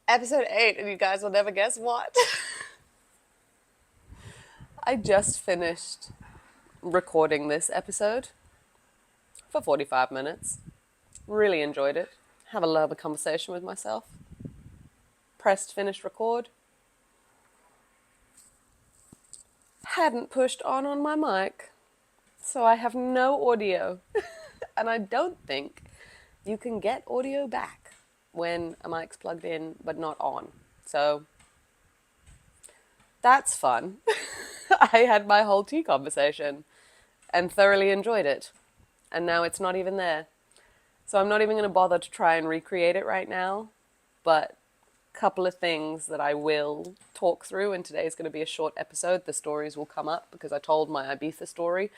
Episode 8, and you guys will never guess what. I just finished recording this episode for 45 minutes. Really enjoyed it. Have a lovely conversation with myself. Pressed finish record. Hadn't pushed on my mic, so I have no audio. And I don't think you can get audio back when a mic's plugged in but not on. So that's fun. I had my whole tea conversation and thoroughly enjoyed it. And now it's not even there. So I'm not even going to bother to try and recreate it right now. But a couple of things that I will talk through, and today is going to be a short episode. The stories will come up because I told my Ibiza story.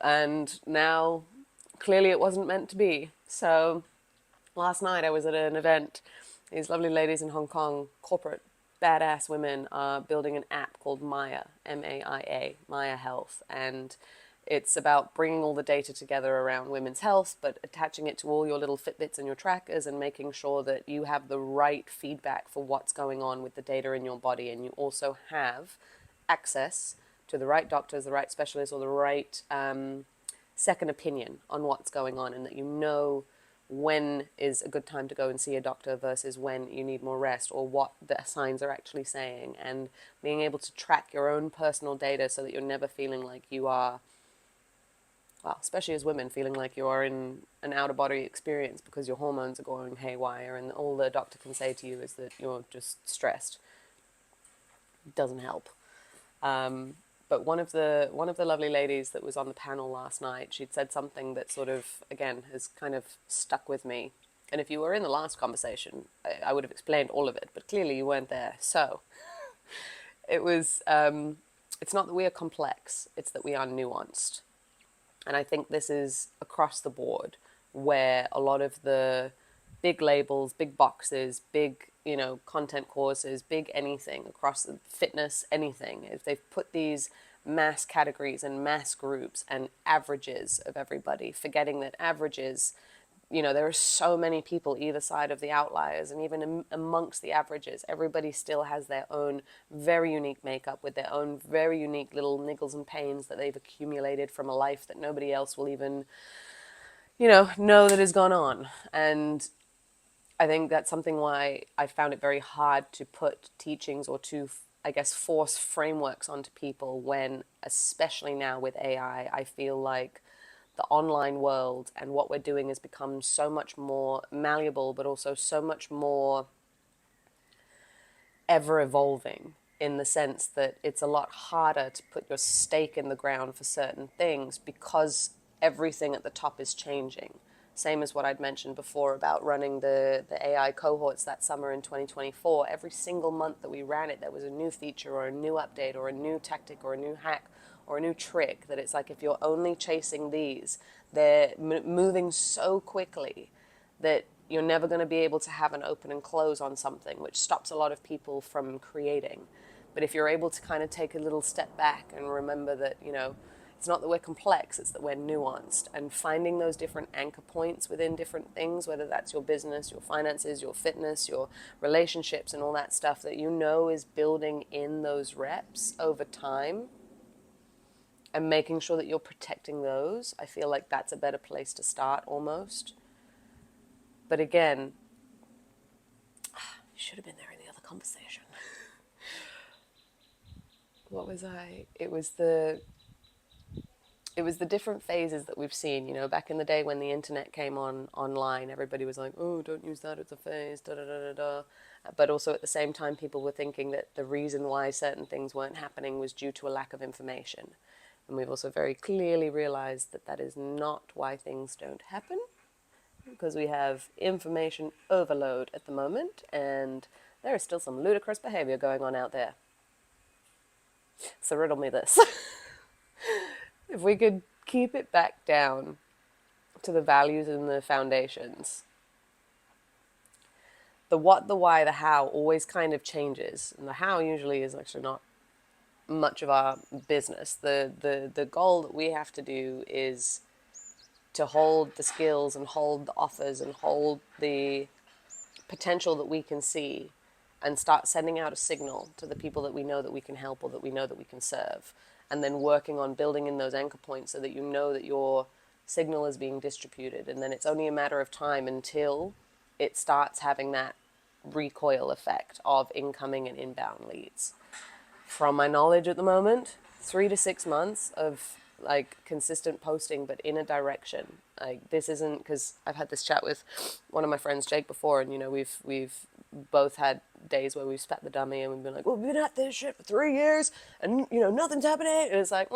And now, clearly it wasn't meant to be. So last night I was at an event. These lovely ladies in Hong Kong, corporate badass women, are building an app called Maja, M-A-I-A, Maja Health. And it's about bringing all the data together around women's health, but attaching it to all your little Fitbits and your trackers and making sure that you have the right feedback for what's going on with the data in your body. And you also have access to the right doctors, the right specialists, or the right second opinion on what's going on, and that you know when is a good time to go and see a doctor versus when you need more rest, or what the signs are actually saying, and being able to track your own personal data so that you're never feeling like you are, well, especially as women, feeling like you are in an out-of-body experience because your hormones are going haywire, and all the doctor can say to you is that you're just stressed. It doesn't help. But one of the lovely ladies that was on the panel last night, she'd said something that sort of, again, has kind of stuck with me. And if you were in the last conversation, I would have explained all of it, but clearly you weren't there. So it was, it's not that we are complex, it's that we are nuanced. And I think this is across the board, where a lot of the big labels, big boxes, big, content courses, big anything across the fitness, anything, if they've put these mass categories and mass groups and averages of everybody, forgetting that averages, there are so many people either side of the outliers, and even amongst the averages, everybody still has their own very unique makeup with their own very unique little niggles and pains that they've accumulated from a life that nobody else will even, know that has gone on. And I think that's something why I found it very hard to put teachings or to, I guess, force frameworks onto people when, especially now with AI, I feel like the online world and what we're doing has become so much more malleable, but also so much more ever evolving, in the sense that it's a lot harder to put your stake in the ground for certain things because everything at the top is changing. Same as what I'd mentioned before about running the AI cohorts that summer in 2024. Every single month that we ran it, there was a new feature or a new update or a new tactic or a new hack or a new trick, that it's like if you're only chasing these, they're moving so quickly that you're never going to be able to have an open and close on something, which stops a lot of people from creating. But if you're able to kind of take a little step back and remember that, it's not that we're complex, it's that we're nuanced, and finding those different anchor points within different things, whether that's your business, your finances, your fitness, your relationships, and all that stuff that is building in those reps over time, and making sure that you're protecting those. I feel like that's a better place to start almost. But again, you should have been there in the other conversation. What was I? It was the different phases that we've seen. Back in the day when the internet came online, everybody was like, "Oh, don't use that as a phase," da da da da da. But also at the same time, people were thinking that the reason why certain things weren't happening was due to a lack of information. And we've also very clearly realized that that is not why things don't happen, because we have information overload at the moment, and there is still some ludicrous behavior going on out there. So riddle me this. If we could keep it back down to the values and the foundations, the what, the why, the how always kind of changes. And the how usually is actually not much of our business. The goal that we have to do is to hold the skills and hold the offers and hold the potential that we can see and start sending out a signal to the people that we know that we can help or that we know that we can serve, and then working on building in those anchor points so that you know that your signal is being distributed, and then it's only a matter of time until it starts having that recoil effect of incoming and inbound leads. From my knowledge at the moment, 3 to 6 months of like consistent posting, but in a direction. Like this isn't, because I've had this chat with one of my friends, Jake, before, and we've both had days where we've spat the dummy and we've been like, well, we've been at this shit for 3 years, and nothing's happening, and it's like,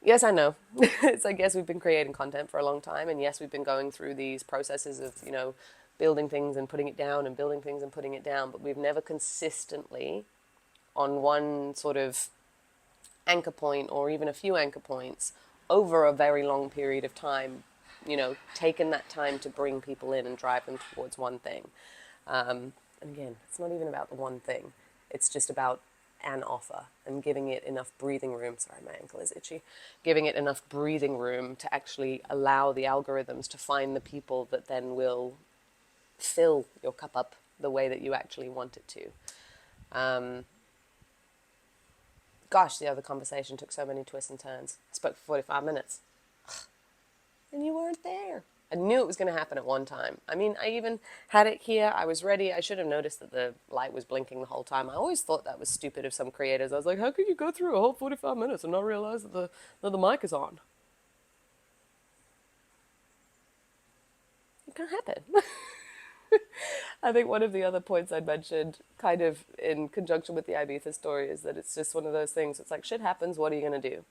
yes, I know. It's like, yes, we've been creating content for a long time, and yes, we've been going through these processes of building things and putting it down and building things and putting it down, but we've never consistently on one sort of anchor point or even a few anchor points over a very long period of time, taken that time to bring people in and drive them towards one thing. And again, it's not even about the one thing. It's just about an offer and giving it enough breathing room. Sorry, my ankle is itchy. Giving it enough breathing room to actually allow the algorithms to find the people that then will fill your cup up the way that you actually want it to. Gosh, the other conversation took so many twists and turns. I spoke for 45 minutes. And you weren't there. I knew it was going to happen at one time. I mean, I even had it here. I was ready. I should have noticed that the light was blinking the whole time. I always thought that was stupid of some creators. I was like, how could you go through a whole 45 minutes and not realize that the mic is on? It can happen. I think one of the other points I'd mentioned, kind of in conjunction with the Ibiza story, is that it's just one of those things. It's like, shit happens, what are you going to do?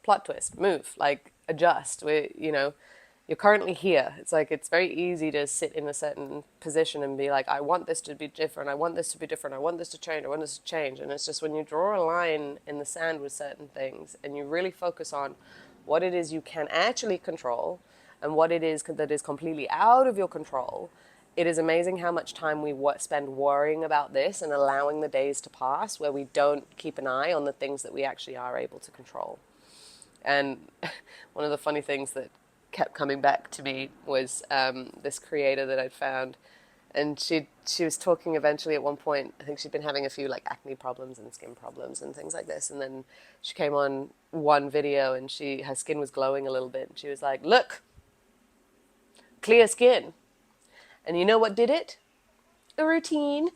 Plot twist, move, like, adjust. You're currently here. It's like, it's very easy to sit in a certain position and be like, I want this to be different, I want this to be different, I want this to change, I want this to change. And it's just when you draw a line in the sand with certain things and you really focus on what it is you can actually control and what it is that is completely out of your control, it is amazing how much time we spend worrying about this and allowing the days to pass where we don't keep an eye on the things that we actually are able to control. And one of the funny things that kept coming back to me was this creator that I'd found. And she was talking eventually at one point, I think she'd been having a few like acne problems and skin problems and things like this. And then she came on one video and her skin was glowing a little bit. And she was like, look, clear skin. And you know what did it? A routine.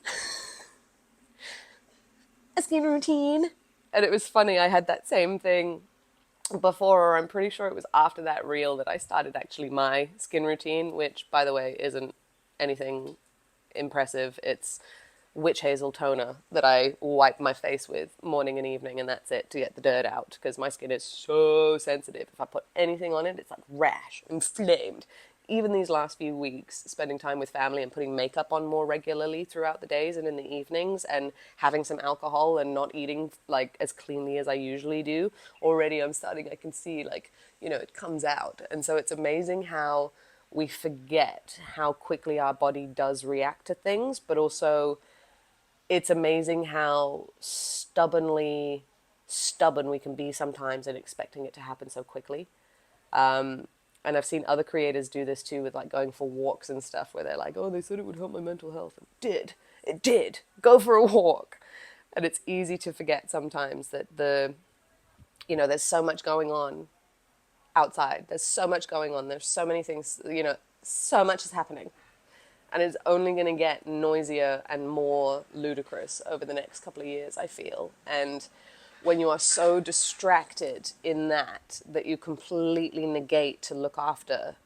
A skin routine. And it was funny, I had that same thing before, or I'm pretty sure it was after that reel that I started actually my skin routine, which, by the way, isn't anything impressive. It's witch hazel toner that I wipe my face with morning and evening, and that's it, to get the dirt out, because my skin is so sensitive. If I put anything on it, it's like rash, inflamed. Even these last few weeks, spending time with family and putting makeup on more regularly throughout the days and in the evenings, and having some alcohol and not eating like as cleanly as I usually do, already I can see like, it comes out. And so it's amazing how we forget how quickly our body does react to things, but also it's amazing how stubborn we can be sometimes in expecting it to happen so quickly. And I've seen other creators do this too with like going for walks and stuff, where they're like, oh, they said it would help my mental health. It did. Go for a walk. And it's easy to forget sometimes that there's so much going on outside. There's so much going on. There's so many things, so much is happening. And it's only going to get noisier and more ludicrous over the next couple of years, I feel. And when you are so distracted in that you completely negate to look after,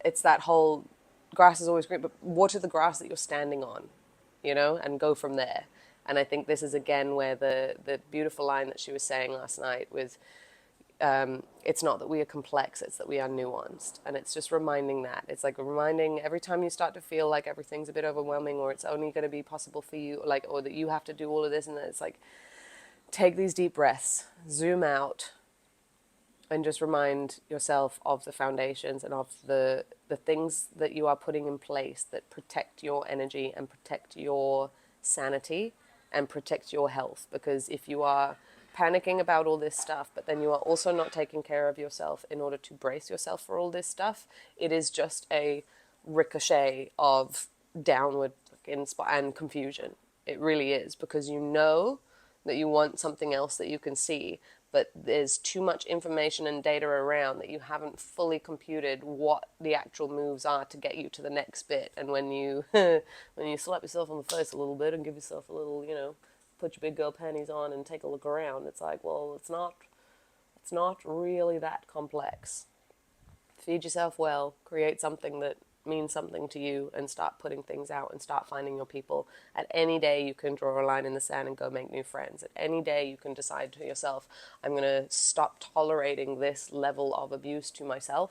it's that whole grass is always green, but water the grass that you're standing on, and go from there. And I think this is again where the beautiful line that she was saying last night was, it's not that we are complex, it's that we are nuanced. And it's just reminding that. It's like reminding every time you start to feel like everything's a bit overwhelming, or it's only going to be possible for you, or that you have to do all of this, and then it's like, take these deep breaths, zoom out, and just remind yourself of the foundations and of the things that you are putting in place that protect your energy and protect your sanity and protect your health. Because if you are panicking about all this stuff, but then you are also not taking care of yourself in order to brace yourself for all this stuff, it is just a ricochet of downward and confusion. It really is, because you know that you want something else that you can see, but there's too much information and data around that you haven't fully computed what the actual moves are to get you to the next bit. And when you when you slap yourself on the face a little bit and give yourself a little, put your big girl panties on and take a look around, it's like, well, it's not really that complex. Feed yourself well, create something that means something to you, and start putting things out and start finding your people. At any day you can draw a line in the sand and go make new friends. At any day you can decide to yourself, I'm going to stop tolerating this level of abuse to myself,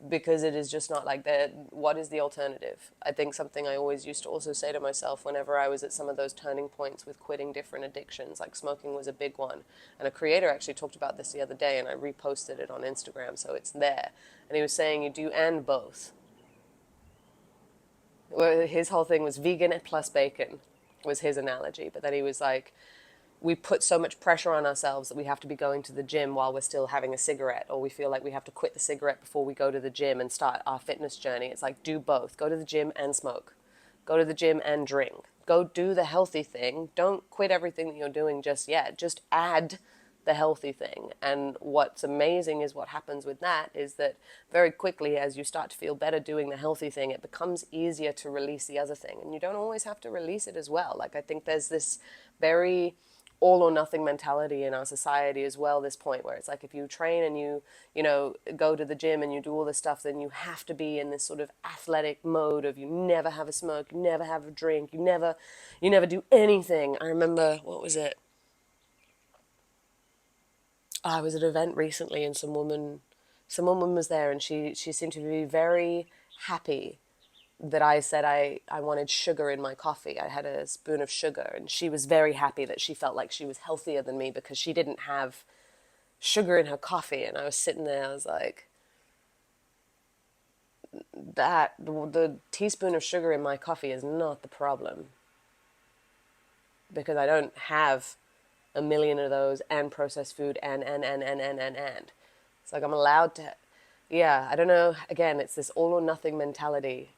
because it is just not like that. What is the alternative? I think something I always used to also say to myself whenever I was at some of those turning points with quitting different addictions, like smoking was a big one. And a creator actually talked about this the other day, and I reposted it on Instagram, so it's there. And he was saying you do and both. Well, his whole thing was vegan plus bacon, was his analogy. But then he was like, we put so much pressure on ourselves that we have to be going to the gym while we're still having a cigarette, or we feel like we have to quit the cigarette before we go to the gym and start our fitness journey. It's like, do both. Go to the gym and smoke. Go to the gym and drink. Go do the healthy thing. Don't quit everything that you're doing just yet. Just add the healthy thing. And what's amazing is what happens with that is that very quickly, as you start to feel better doing the healthy thing, it becomes easier to release the other thing. And you don't always have to release it as well. Like, I think there's this very all or nothing mentality in our society as well, this point where it's like, if you train and you go to the gym and you do all this stuff, then you have to be in this sort of athletic mode of, you never have a smoke, you never have a drink, you never do anything. I remember, what was it, I was at an event recently, and some woman was there, and she seemed to be very happy that I said I wanted sugar in my coffee. I had a spoon of sugar, and she was very happy that she felt like she was healthier than me because she didn't have sugar in her coffee. And I was sitting there, I was like, the teaspoon of sugar in my coffee is not the problem, because I don't have a million of those and processed food and. It's like, I'm allowed to, yeah, I don't know. Again, it's this all or nothing mentality.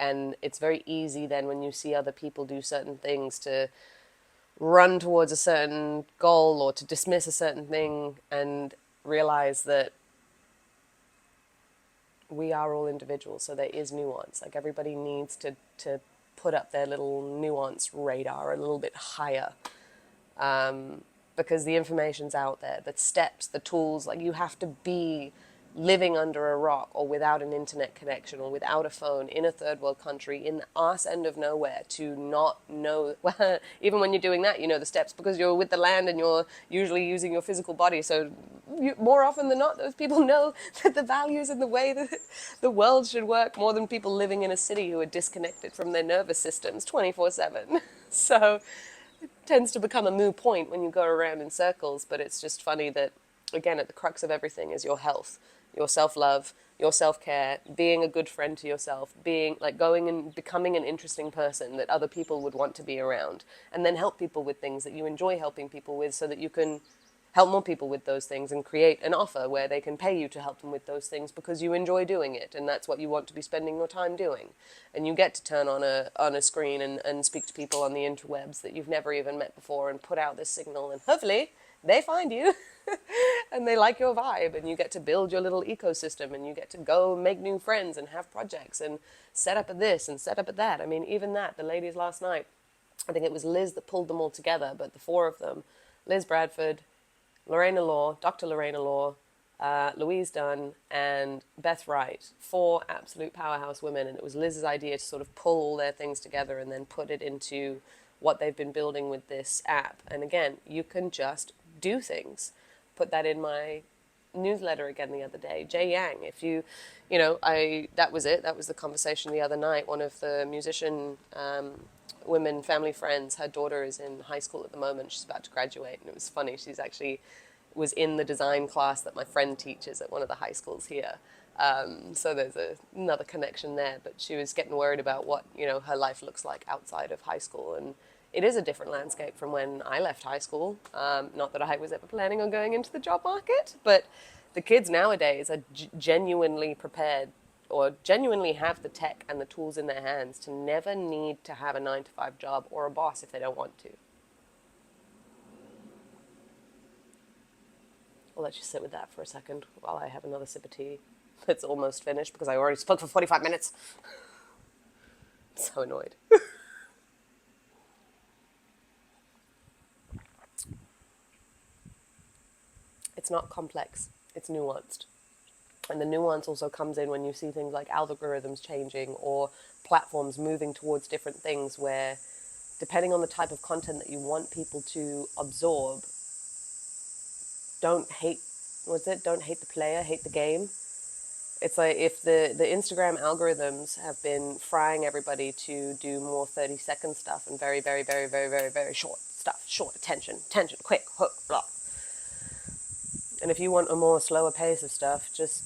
And it's very easy then, when you see other people do certain things, to run towards a certain goal or to dismiss a certain thing, and realize that we are all individuals. So there is nuance. Like, everybody needs to put up their little nuance radar a little bit higher, because the information's out there, the steps, the tools. Like, you have to be living under a rock or without an internet connection or without a phone in a third world country in the arse end of nowhere to not know. Well, even when you're doing that, you know the steps because you're with the land and you're usually using your physical body. So more often than not, those people know that the values and the way that the world should work, more than people living in a city who are disconnected from their nervous systems 24/7. So tends to become a moot point when you go around in circles. But it's just funny that, again, at the crux of everything is your health, your self-love, your self-care, being a good friend to yourself, being like going and becoming an interesting person that other people would want to be around, and then help people with things that you enjoy helping people with, so that you can help more people with those things and create an offer where they can pay you to help them with those things because you enjoy doing it, and that's what you want to be spending your time doing. And you get to turn on a screen and speak to people on the interwebs that you've never even met before, and put out this signal, and hopefully they find you and they like your vibe, and you get to build your little ecosystem, and you get to go make new friends and have projects and set up at this and set up at that. I mean, even that, the ladies last night, I think it was Liz that pulled them all together, but the four of them, Liz Bradford, Lorena Law, Dr. Lorena Law, Louise Dunn, and Beth Wright, four absolute powerhouse women. And it was Liz's idea to sort of pull all their things together and then put it into what they've been building with this app. And again, you can just do things. Put that in my newsletter again the other day. Jay Yang, if that was it. That was the conversation the other night. One of the musician women, family friends, her daughter is in high school at the moment. She's about to graduate, and it was funny. She's actually was in the design class that my friend teaches at one of the high schools here. So there's another connection there. But she was getting worried about what her life looks like outside of high school, and it is a different landscape from when I left high school. Not that I was ever planning on going into the job market, but the kids nowadays are genuinely prepared, or genuinely have the tech and the tools in their hands to never need to have a 9 to 5 job or a boss if they don't want to. I'll let you sit with that for a second while I have another sip of tea. It's almost finished because I already spoke for 45 minutes. I'm so annoyed. It's not complex, it's nuanced. And the nuance also comes in when you see things like algorithms changing or platforms moving towards different things where, depending on the type of content that you want people to absorb, don't hate, what's it? Don't hate the player, hate the game. It's like if the Instagram algorithms have been frying everybody to do more 30-second stuff and very, very, very, very, very, very short stuff, short attention, quick, hook, blah. And if you want a more slower pace of stuff, just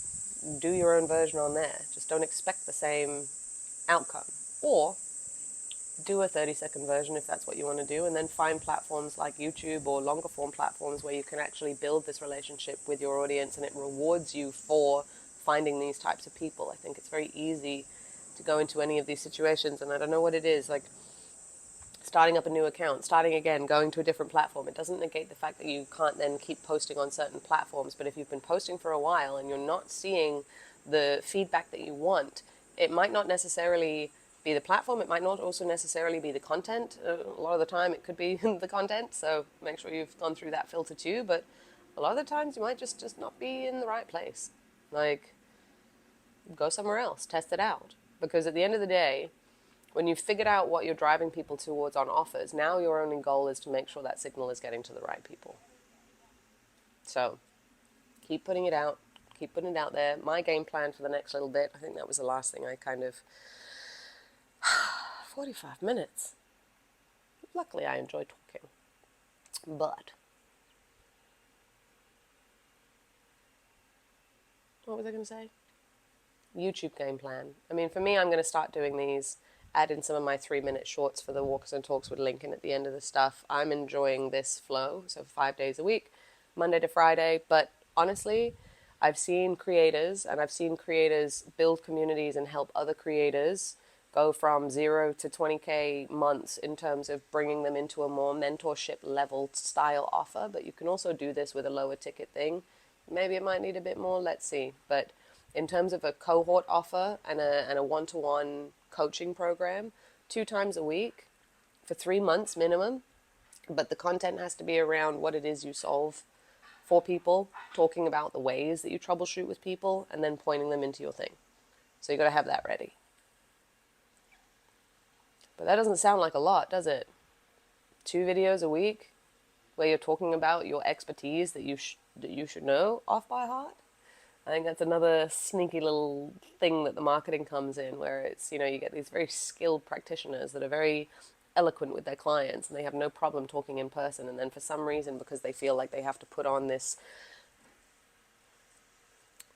do your own version on there. Just don't expect the same outcome. Or do a 30-second version if that's what you want to do, and then find platforms like YouTube or longer form platforms where you can actually build this relationship with your audience and it rewards you for finding these types of people. I think it's very easy to go into any of these situations, and I don't know what it is, like starting up a new account, starting again, going to a different platform. It doesn't negate the fact that you can't then keep posting on certain platforms, but if you've been posting for a while and you're not seeing the feedback that you want, it might not necessarily be the platform, it might not also necessarily be the content. A lot of the time it could be the content, so make sure you've gone through that filter too, but a lot of the times you might just not be in the right place. Like, go somewhere else, test it out. Because at the end of the day, when you've figured out what you're driving people towards on offers, now your only goal is to make sure that signal is getting to the right people. So keep putting it out, keep putting it out there. My game plan for the next little bit, I think that was the last thing I kind of... 45 minutes. Luckily, I enjoy talking. But what was I going to say? YouTube game plan. I mean, for me, I'm going to start doing these, add in some of my 3-minute shorts for the walks and talks with Lincoln at the end of the stuff. I'm enjoying this flow, so 5 days a week, Monday to Friday. But honestly, I've seen creators, and I've seen creators build communities and help other creators go from 0 to 20K months in terms of bringing them into a more mentorship level style offer. But you can also do this with a lower ticket thing. Maybe it might need a bit more, let's see. But in terms of a cohort offer and a one-to-one coaching program, 2 times a week for 3 months minimum. But the content has to be around what it is you solve for people, talking about the ways that you troubleshoot with people, and then pointing them into your thing. So you got to have that ready. But that doesn't sound like a lot, does it? 2 videos a week where you're talking about your expertise that you should know off by heart. I think that's another sneaky little thing that the marketing comes in, where it's, you get these very skilled practitioners that are very eloquent with their clients and they have no problem talking in person. And then for some reason, because they feel like they have to put on this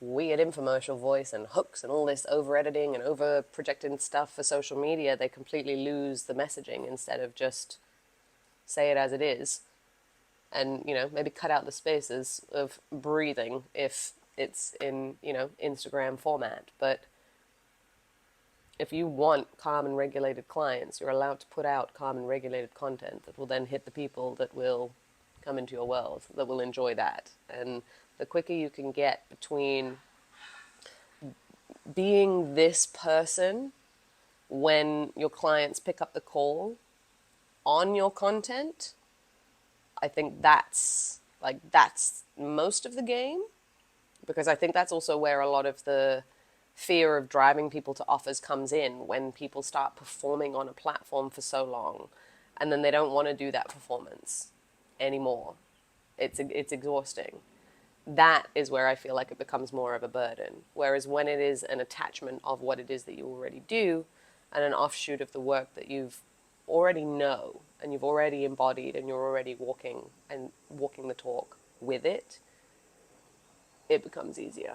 weird infomercial voice and hooks and all this over editing and over projecting stuff for social media, they completely lose the messaging instead of just say it as it is. And, maybe cut out the spaces of breathing if it's in, Instagram format. But if you want calm and regulated clients, you're allowed to put out calm and regulated content that will then hit the people that will come into your world, that will enjoy that. And the quicker you can get between being this person when your clients pick up the call on your content, I think that's most of the game. Because I think that's also where a lot of the fear of driving people to offers comes in, when people start performing on a platform for so long and then they don't want to do that performance anymore. It's exhausting. That is where I feel like it becomes more of a burden. Whereas when it is an attachment of what it is that you already do and an offshoot of the work that you've already know and you've already embodied and you're already walking the talk with it, it becomes easier.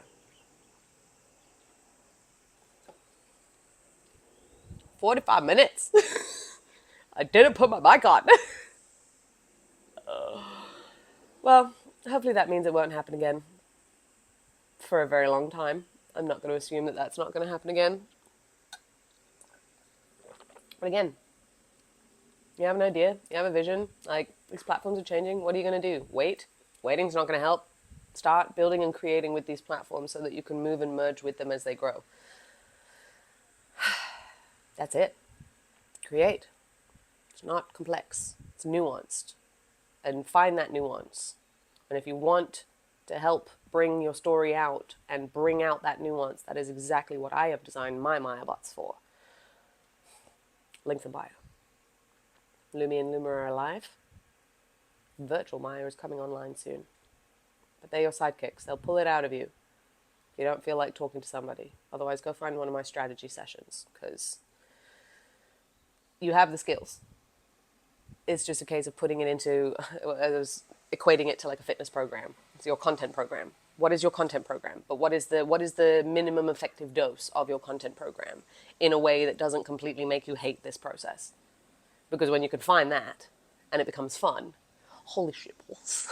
45 minutes. I didn't put my mic on. Well, hopefully that means it won't happen again for a very long time. I'm not going to assume that that's not going to happen again. But again, you have an idea, you have a vision, like, these platforms are changing, what are you going to do? Wait? Waiting's not going to help. Start building and creating with these platforms so that you can move and merge with them as they grow. That's it. Create. It's not complex. It's nuanced. And find that nuance. And if you want to help bring your story out and bring out that nuance, that is exactly what I have designed my Maja bots for. Links in bio. Lumi and Luma are alive. Virtual Maja is coming online soon. But they're your sidekicks. They'll pull it out of you if you don't feel like talking to somebody. Otherwise, go find one of my strategy sessions, because you have the skills. It's just a case of putting it into, equating it to like a fitness program. It's your content program. What is your content program? But what is the minimum effective dose of your content program in a way that doesn't completely make you hate this process? Because when you can find that and it becomes fun, holy shit balls.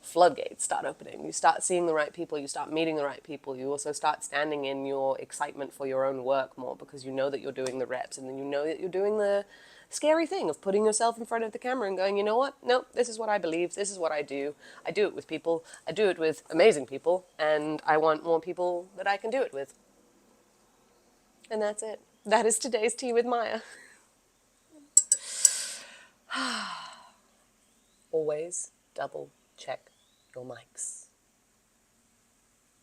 Floodgates start opening. You start seeing the right people, you start meeting the right people, you also start standing in your excitement for your own work more, because you know that you're doing the reps, and then you know that you're doing the scary thing of putting yourself in front of the camera and going, you know what, no, this is what I believe, this is what I do it with people, I do it with amazing people, and I want more people that I can do it with. And that's it. That is today's tea with Maja. Always double check your mics.